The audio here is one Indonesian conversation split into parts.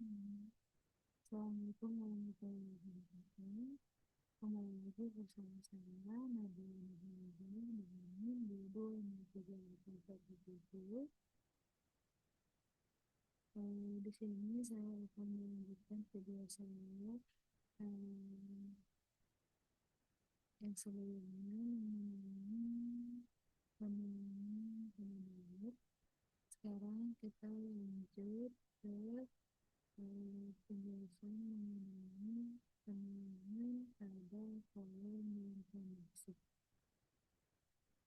Hmm, Assalamualaikum warahmatullahi wabarakatuh. Kembali lagi bersama saya Nadia Muhammad dengan judul Tiga di sini saya akan melanjutkan video saya eh, yang sebelumnya mengenai penyakit. Sekarang kita lanjut ke penjelasan mengenai penanganan pada kolom inflamasi.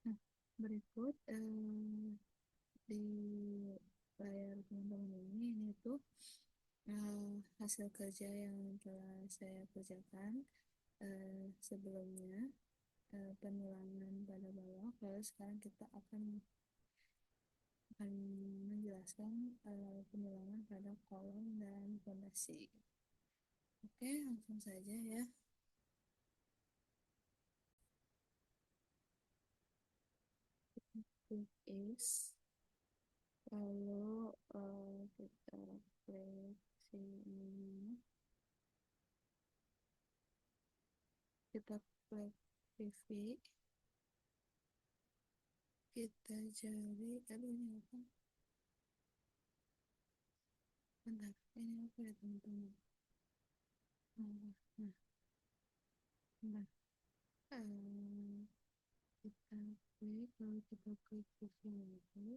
Nah, berikut di layar teman-teman ini tuh hasil kerja yang telah saya kerjakan sebelumnya, penulangan pada bawah. Lalu sekarang kita akan menjelaskan penulangan pada kolom dan fondasi. Oke, langsung saja ya. It is lalu kita klik sini, kita klik PV, kita cari, aduh ini apa, bentar, ini apa ya teman-teman. Nah, bentar. Eh, kita klik, lalu kita klik PV lagi,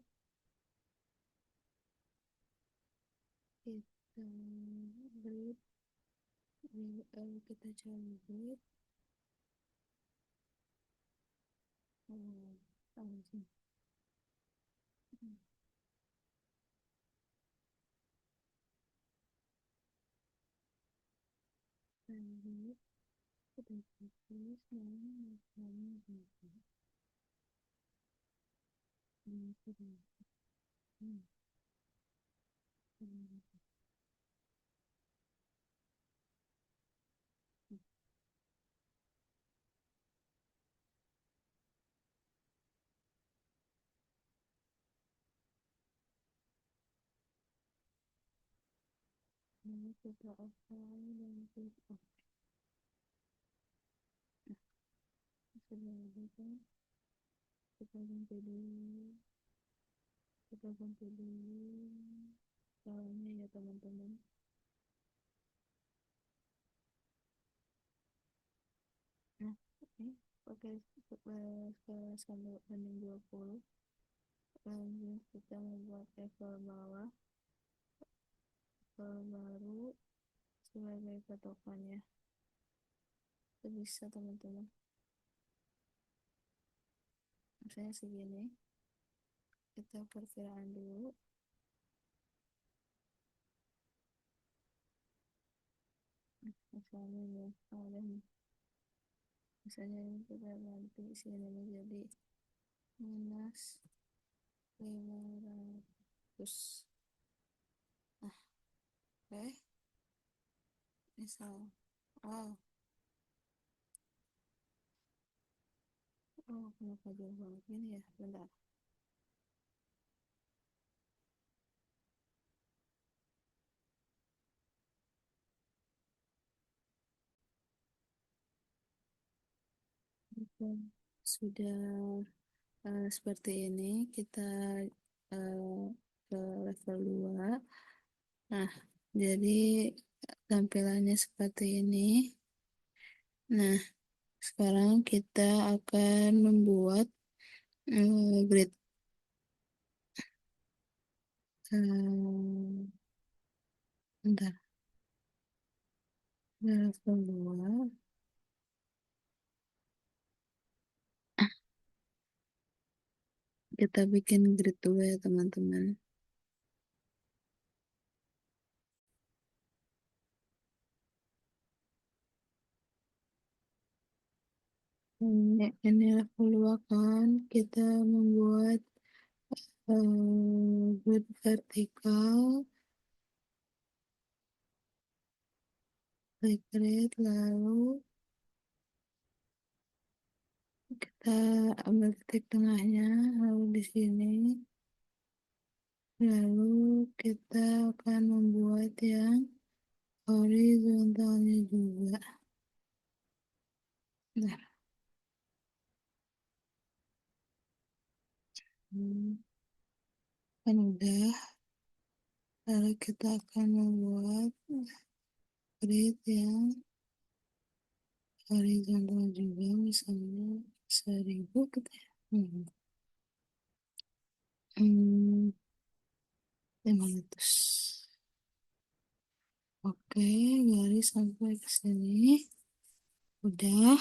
kita grid, kita cari grid. Sih. Lanjut, kita tulis dan kami juga. Ini sudah. Hmm. Lalu kita apply dan klik OK. Sudah ada kan? Kita ganti dulu. Kita ganti dulu. Soalnya ya teman-teman. Nah, ini pakai skala sampai banding 20. Lanjut kita membuat level bawah, level baru sebagai patokannya. Itu bisa teman-teman. Misalnya segini. Kita perkiraan dulu. Misalnya ya, ada nih. Misalnya ini kita ganti sini menjadi minus 500. Nah, oke. Misal, oh, kenapa jauh banget gini ya? Bentar. Oke. Sudah seperti ini, kita uh, ke level 2. Nah, jadi tampilannya seperti ini. Nah, sekarang kita akan membuat grid. Bentar, level 2. Kita bikin grid dulu ya teman-teman. Ini level 2 kan. Kita membuat grid vertikal. Klik grid, lalu kita ambil titik tengahnya, lalu di sini, lalu kita akan membuat yang horizontalnya juga. Nah, kan udah. Lalu kita akan membuat grid yang horizontal juga, misalnya 1000 gitu ya. Hmm, 500. Oke, garis sampai ke sini. Udah.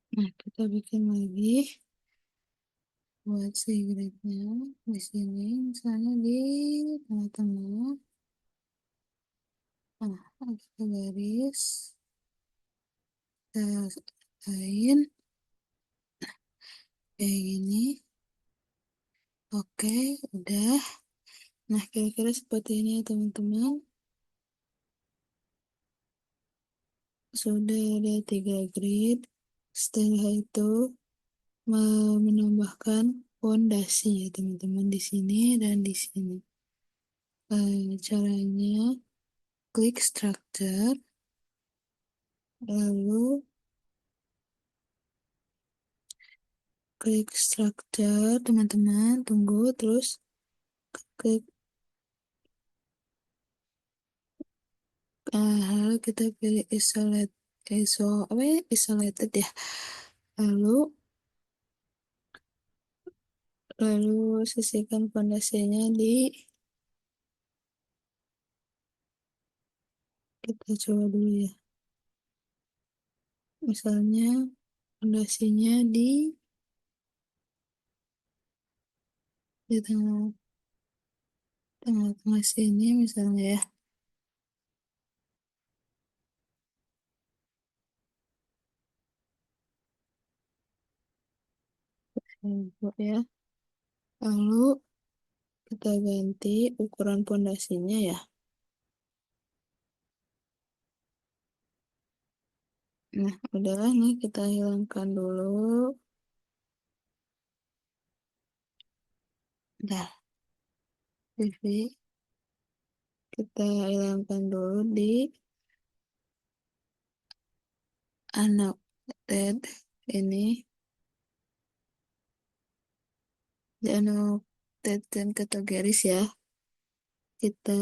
Nah, kita bikin lagi buat si gridnya di sini, misalnya di tengah-tengah. Nah, kita garis, kita lain kayak gini. Oke, udah. Nah, kira-kira seperti ini ya teman-teman. Sudah ada 3 grid. Setelah itu menambahkan fondasi ya teman-teman di sini dan di sini. Caranya klik structure, lalu klik structure teman-teman, tunggu, terus klik, lalu kita pilih isolated ya, lalu sisihkan fondasinya di, kita coba dulu ya, misalnya fondasinya di tengah-tengah sini misalnya ya. Ya, lalu kita ganti ukuran pondasinya ya. Nah, udahlah nih, kita hilangkan dulu. Dah, TV kita hilangkan dulu di annotated ini, di annotated kategoris ya. Kita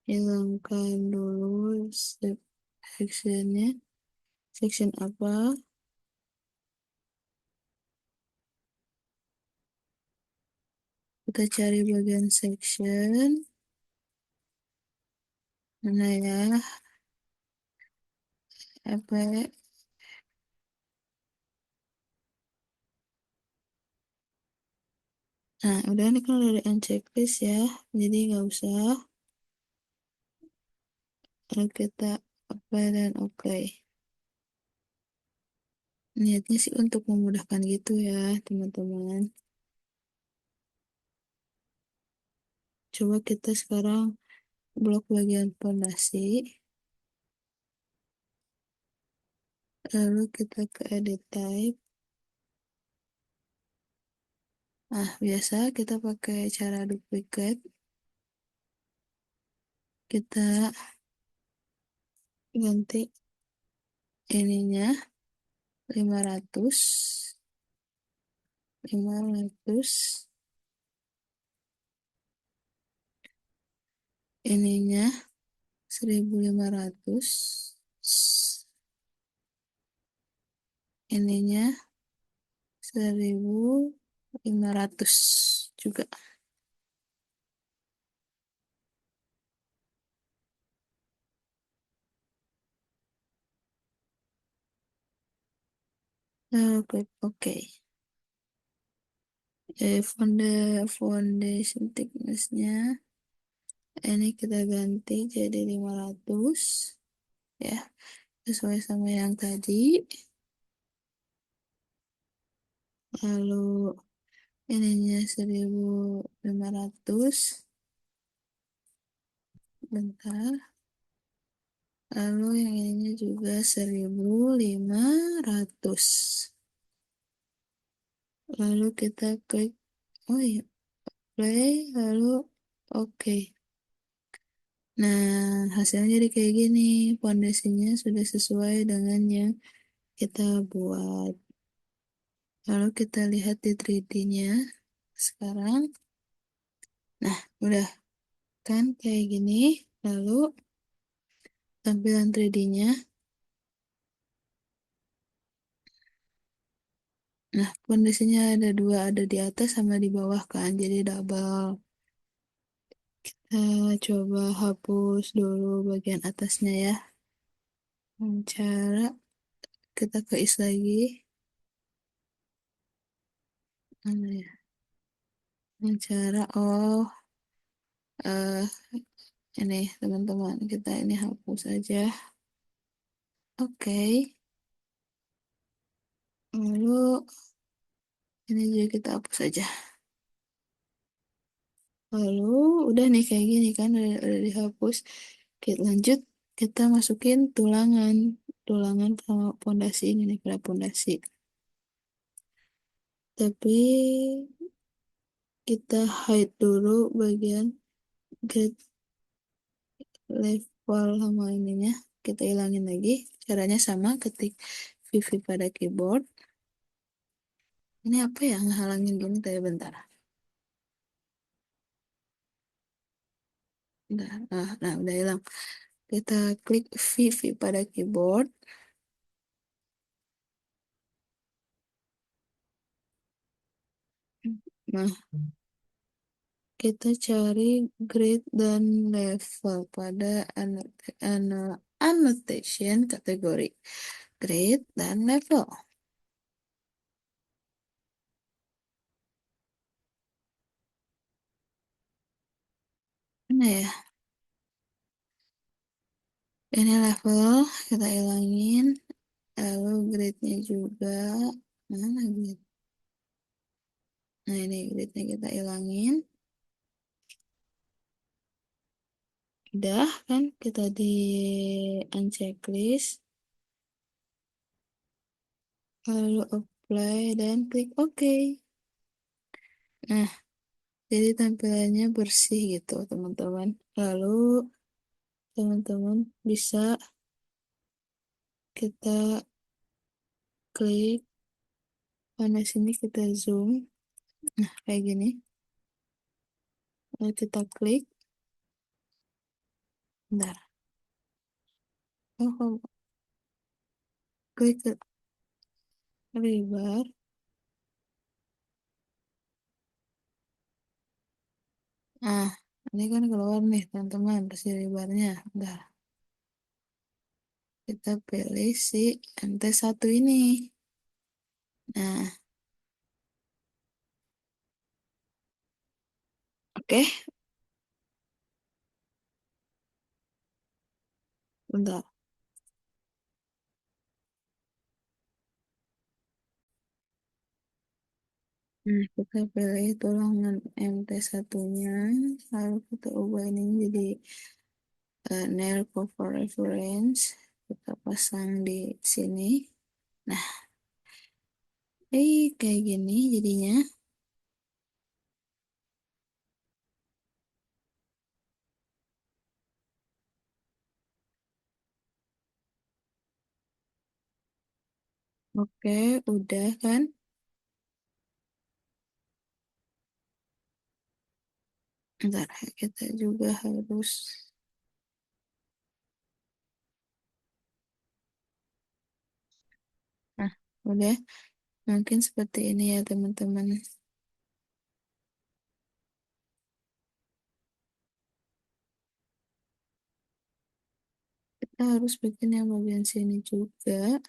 hilangkan dulu sectionnya. Section apa? Kita cari bagian section. Mana ya? Apa ya? Nah, udah, ini kan udah di unchecklist ya. Jadi nggak usah. Lalu kita apply dan oke. Niatnya sih untuk memudahkan gitu ya, teman-teman. Coba kita sekarang blok bagian fondasi. Lalu kita ke edit type. Nah, biasa kita pakai cara duplicate. Kita ganti ininya 500. 500. Ininya 1500. Ininya 1500 juga. Lalu klik OK. Foundation thickness-nya ini kita ganti jadi 500 ya, sesuai sama yang tadi. Lalu ininya 1500, bentar. Lalu yang ininya juga 1500. Lalu kita klik, oh iya, play, lalu oke. Nah, hasilnya jadi kayak gini. Pondasinya sudah sesuai dengan yang kita buat. Lalu kita lihat di 3D-nya. Sekarang, nah, udah kan kayak gini. Lalu tampilan 3D-nya. Nah, pondasinya ada dua, ada di atas sama di bawah kan. Jadi double. Coba hapus dulu bagian atasnya ya. Dengan cara kita keis lagi. Mana ya? Dengan cara, oh, eh ini teman-teman, kita ini hapus aja. Oke. Lalu ini juga kita hapus aja. Lalu udah nih kayak gini kan, udah dihapus. Kita lanjut, kita masukin tulangan. Tulangan sama pondasi ini nih, pada pondasi. Tapi kita hide dulu bagian grid level sama ininya. Kita hilangin lagi. Caranya sama, ketik VV pada keyboard. Ini apa ya ngehalangin gini tadi bentar. Nah, udah hilang. Kita klik VV pada keyboard. Nah, kita cari grade dan level pada annotation kategori. Grade dan level. Mana ya? Ini level, kita hilangin. Lalu grade-nya juga. Mana grade? Nah, ini grade-nya kita hilangin. Udah kan, kita di unchecklist. Lalu apply dan klik OK. Nah, jadi tampilannya bersih gitu, teman-teman. Lalu teman-teman bisa kita klik mana sini, kita zoom. Nah, kayak gini. Lalu kita klik. Bentar. Oh, klik ke lebar. Nah, ini kan keluar nih, teman-teman, bersih lebarnya. Bentar. Kita pilih si MT1 ini. Nah, oke. Bentar. Nah, kita pilih tulangan MT1-nya, lalu kita ubah ini jadi nail cover reference. Kita pasang di sini. Nah, kayak gini jadinya. Oke, udah kan? Ntar kita juga harus. Nah, udah. Mungkin seperti ini ya, teman-teman. Kita harus bikin yang bagian sini juga.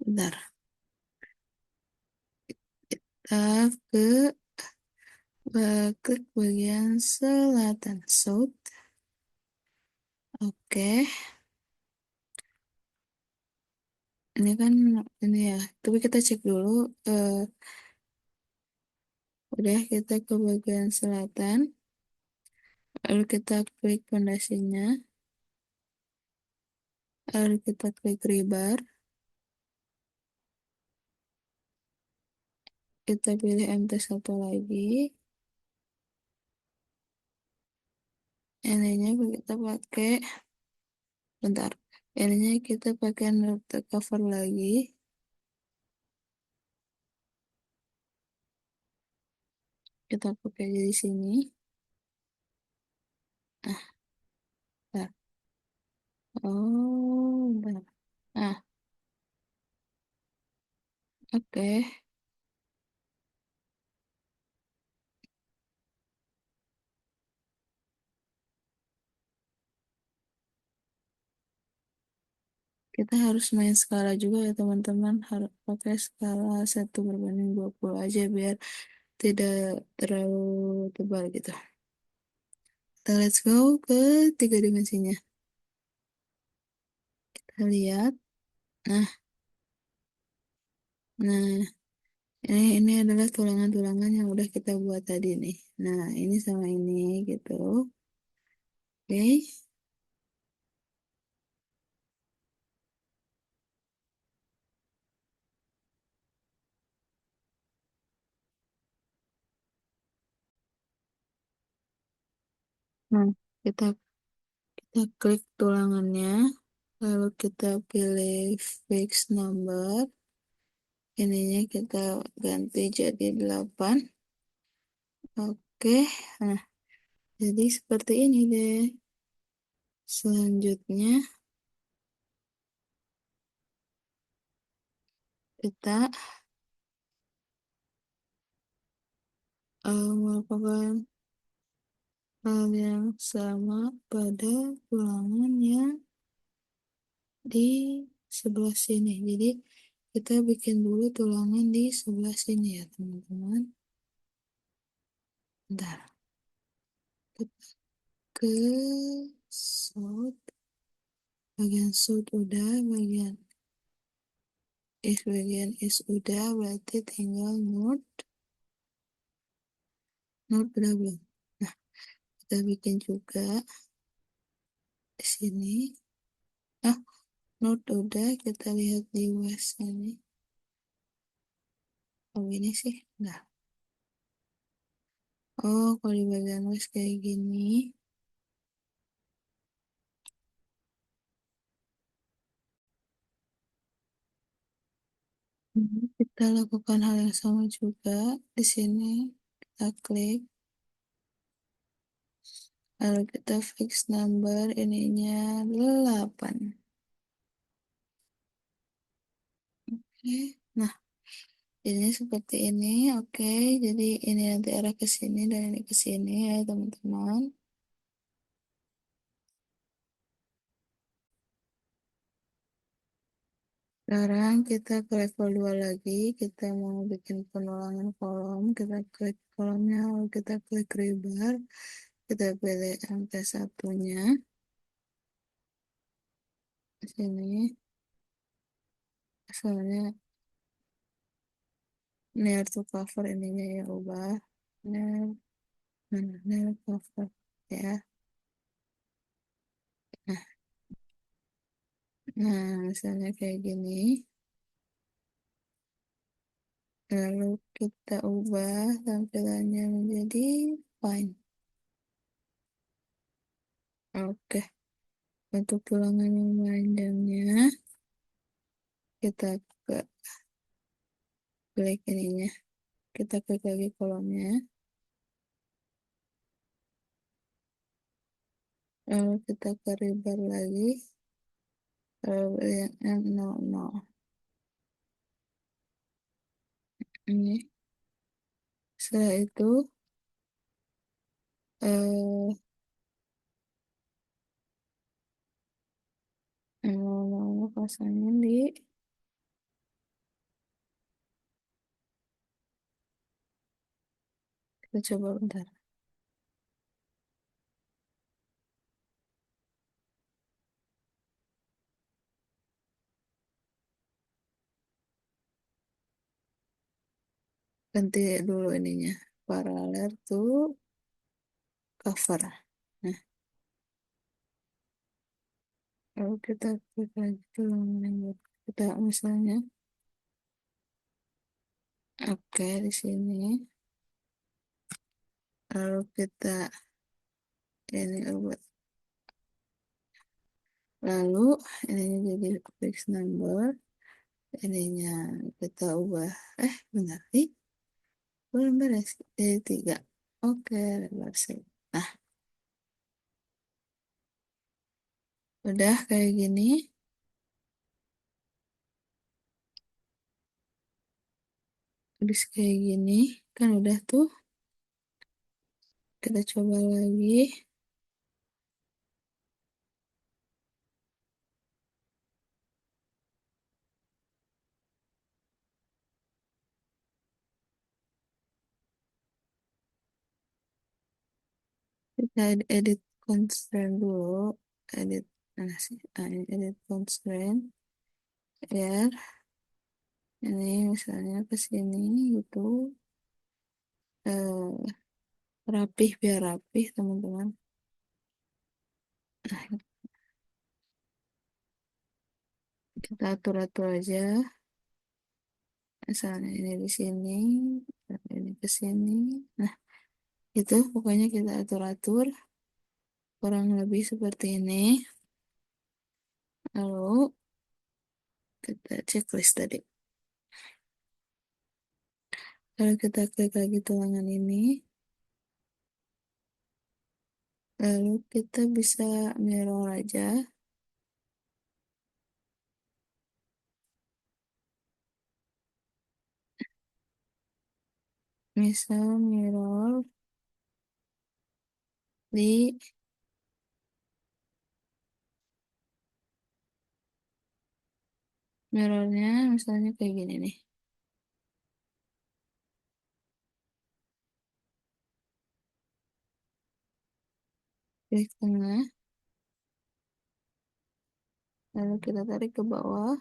Bentar. Kita klik bagian selatan. South. Oke. Ini kan ini ya. Tapi kita cek dulu. eh, Udah, kita ke bagian selatan. Lalu kita klik pondasinya. Lalu kita klik rebar. kita pilih MT1 lagi. Ininya kita pakai, bentar. Ininya kita pakai note cover lagi. Kita pakai di sini. Ah, bentar. Oh, bentar. Ah, oke. Kita harus main skala juga ya teman-teman. Harus pakai skala 1/20 aja biar tidak terlalu tebal gitu. Kita let's go ke tiga dimensinya. Kita lihat. Nah, nah, ini adalah tulangan-tulangan yang udah kita buat tadi nih. Nah, ini sama ini gitu. Oke. Nah, kita kita klik tulangannya, lalu kita pilih fix number. Ininya kita ganti jadi 8. Oke. Nah, jadi seperti ini deh. Selanjutnya kita melakukan hal yang sama pada tulangan yang di sebelah sini. Jadi kita bikin dulu tulangan di sebelah sini ya teman-teman. Bentar. Kita ke sud. Bagian sud udah, bagian is udah, berarti tinggal node udah belum. Nah, kita bikin juga di sini. Ah, node udah, kita lihat di was ini. Oh ini sih, enggak. Oh, kalau di bagian was kayak gini. Kita lakukan hal yang sama juga di sini. Kita klik, lalu kita fix number ininya 8. Oke. Nah, ini seperti ini. Oke, jadi ini nanti arah ke sini dan ini ke sini ya, teman-teman. Sekarang kita ke level 2 lagi. Kita mau bikin penulangan kolom. Kita klik kolomnya, lalu kita klik rebar. Kita pilih angka satunya. Di sini. Soalnya near to cover ininya ya ubah. Near, mana near cover ya. Nah, nah misalnya kayak gini. Lalu kita ubah tampilannya menjadi fine. Oke, untuk tulangan yang panjangnya kita ke klik ininya. Kita klik lagi kolomnya. Lalu kita ke rebar lagi. Lalu yang M00. Ini. Setelah itu eh M00 pasangin di, kita coba bentar. Ganti dulu ininya. Paralel tuh cover. Nah, lalu kita klik lagi tulangan yang kita misalnya Oke, di sini. Lalu kita ini ubah. Lalu ininya jadi fixed number. Ininya kita ubah. Benar. Belum beres. Jadi 3. Oke, lebar sih. Nah, udah kayak gini. Habis kayak gini. Kan udah tuh. Kita coba lagi. Kita edit constraint dulu. Edit. Mana sih? Ini edit constraint. Ya, ini misalnya ke sini gitu. Eh, rapih biar rapih teman-teman. Nah, kita atur-atur aja. Misalnya ini di sini, ini ke sini. Nah, itu pokoknya kita atur-atur kurang lebih seperti ini. Lalu kita checklist tadi. Lalu kita klik lagi tulangan ini. Lalu kita bisa mirror aja. Misal mirror di mirrornya misalnya kayak gini nih. Klik tengah. Lalu kita tarik ke bawah.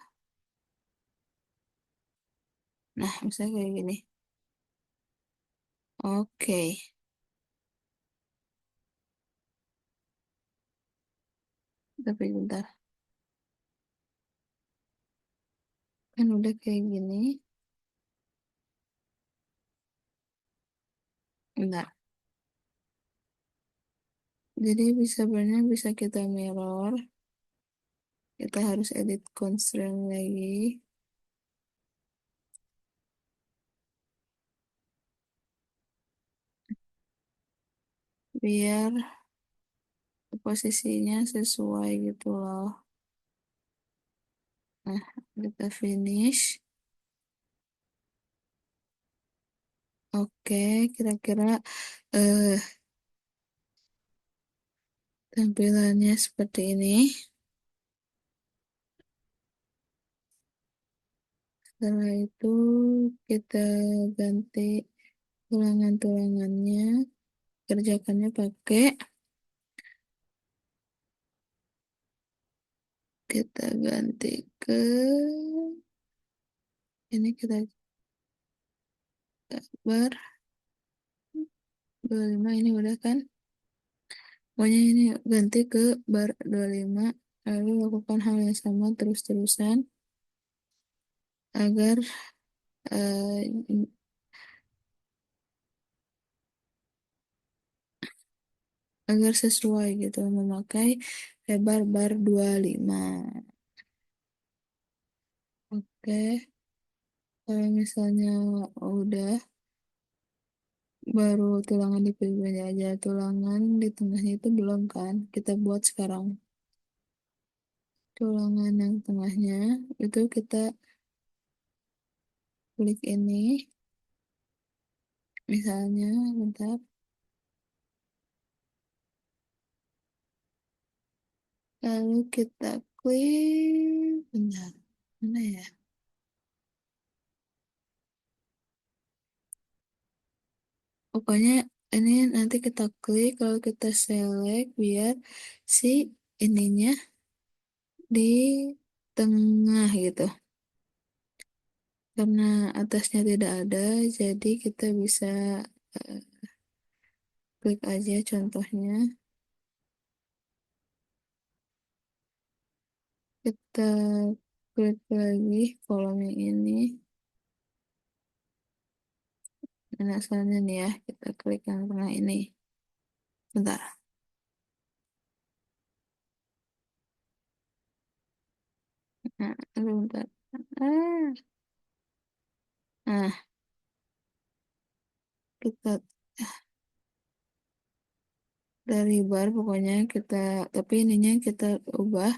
Nah, misalnya kayak gini. Oke. Tapi bentar. Kan udah kayak gini. Bentar. Jadi sebenarnya bisa kita mirror. Kita harus edit constraint lagi. Biar posisinya sesuai gitu loh. Nah, kita finish. Oke, kira-kira eh, tampilannya seperti ini. Setelah itu kita ganti tulangan-tulangannya. Kerjakannya pakai kita ganti ke ini kita bar 25 ini udah kan? Pokoknya ini ganti ke bar 25 lalu lakukan hal yang sama terus-terusan agar eh, agar sesuai gitu memakai lebar bar 25. Oke, kalau misalnya udah baru tulangan dipilih aja, tulangan di tengahnya itu belum kan, kita buat sekarang. Tulangan yang tengahnya itu kita klik ini, misalnya bentar, lalu kita klik bentar, mana ya, pokoknya ini nanti kita klik lalu kita select biar si ininya di tengah gitu. Karena atasnya tidak ada, jadi kita bisa eh, klik aja contohnya. Kita klik lagi kolom yang ini. Nah, selanjutnya nih ya, kita klik yang tengah ini. Bentar. Nah, aduh, bentar. Ah, nah, kita dari bar pokoknya kita, tapi ininya kita ubah.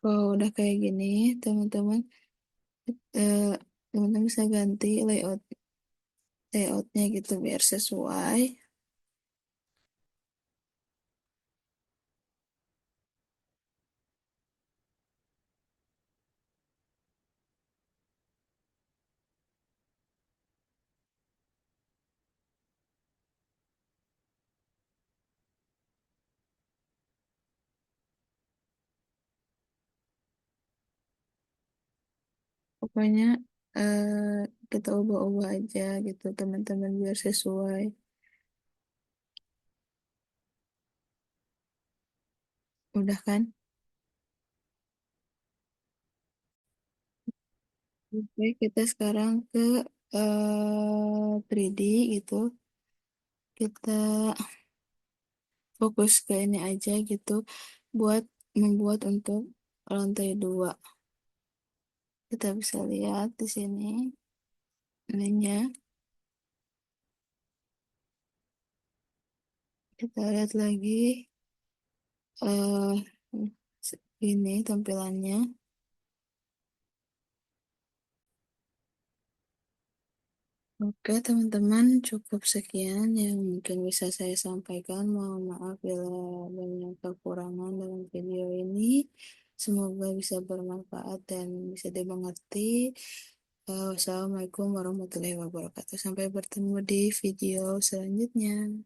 Kalau udah kayak gini, teman-teman, eh, teman-teman bisa ganti layoutnya gitu biar sesuai. Pokoknya kita ubah-ubah aja gitu teman-teman biar sesuai. Udah kan? Oke, kita sekarang ke 3D gitu. Kita fokus ke ini aja gitu buat membuat untuk lantai 2. Kita bisa lihat di sini ininya. Kita lihat lagi eh ini tampilannya. Oke, teman-teman, cukup sekian yang mungkin bisa saya sampaikan. Mohon maaf bila banyak kekurangan dalam video ini. Semoga bisa bermanfaat dan bisa dimengerti. Wassalamualaikum warahmatullahi wabarakatuh. Sampai bertemu di video selanjutnya.